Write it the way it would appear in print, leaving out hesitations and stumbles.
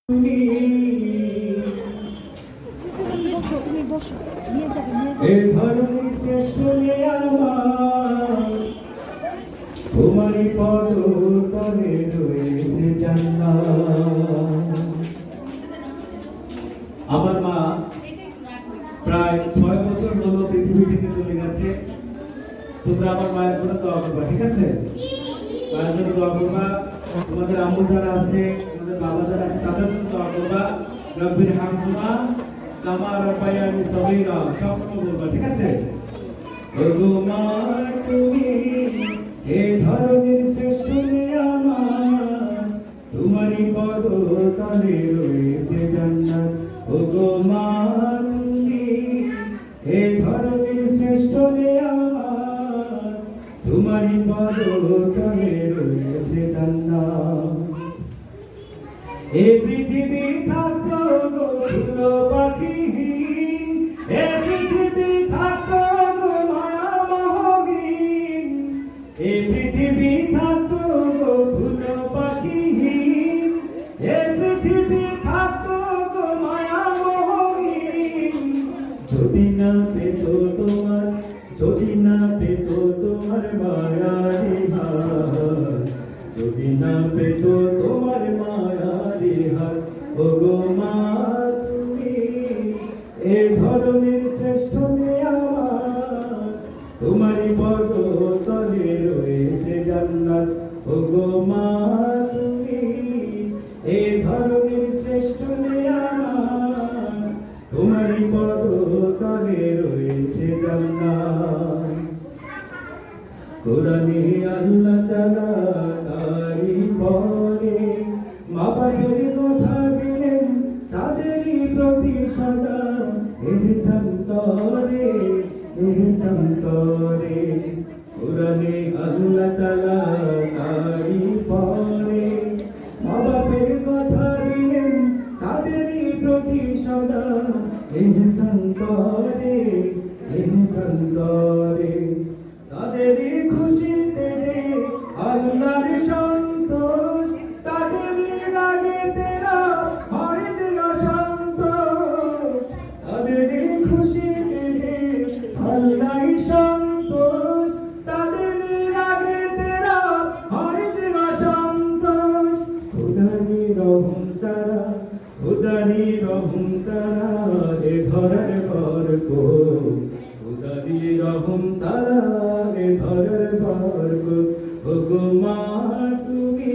তোমারই পদ তলে রয়েছে জান্নাত। আমার মা প্রায় 6 বছর হলো পৃথিবী থেকে চলে গেছে। তোমরা আমার মায়ের জন্য দোয়া করবা, ঠিক আছে? মায়ের জন্য দোয়া করবা। তোমাদের আম্মু যারা আছে, তোমাদের বাবা যারা আছে, তাদের জন্য দোয়া করবা। রব্বির হামহুমা কামা রাব্বায়ানি সগীরা, সব বলবা, ঠিক আছে? ওগো মা তুমি এ ধরনের শ্রেষ্ঠ নিয়ামত, তোমারই পদ তলে রয়েছে জান্নাত। ওগো মা তুমি এ ধরনের শ্রেষ্ঠ নিয়ামত, তোমারই পদ তলে রয়েছে জান্নাত। এ পৃথিবী থাকতো গো ফুল পাখিহীন, এ পৃথিবী থাকতো গো মায়া মোহহীন, এ পৃথিবী থাকতো গো ফুল পাখিহীন, এ পৃথিবী থাকতো গো মায়া মোহহীন। যদি না পেত তোমার, যদি না পেত তোমার মায়ারি হাত, যদি না পেত তোমার মায়ারি হাত। ওগো মা তুমি এ ধরনের শ্রেষ্ঠ নিয়ামত, তোমারই পদ তলে রয়েছে জান্নাত। ওগো মা তুমি এ ধরনের শ্রেষ্ঠ নিয়ামত, তোমারই পদ তলে রয়েছে জান্নাত। কোরআনে আল্লাহ তাআলা তারই পরে মা বাবার কথা দিলেন, তাদেরই প্রতি সদা ইহসান করে, ইহসান করে। কোরআনে আল্লাহ তাআলা তারই পরে মা বাবার কথা দিলেন, তাদেরই প্রতি সদা ইহসান করে, ইহসান করে। তাদেরই খুশিতে আল্লাহর সন্তোষ, তাদেরই রাগেতে হয় অসন্তোষ। তাদেরই খুশিতে আল্লাহর সন্তোষ, তাদেরই রাগেতে হয় অসন্তোষ। খুদারি রহম তারা, খুদারি রহম তারা এ ঘরের বরকত, খুদারি রহম তারা এ ঘরের বরকত। ওগো মা তুমি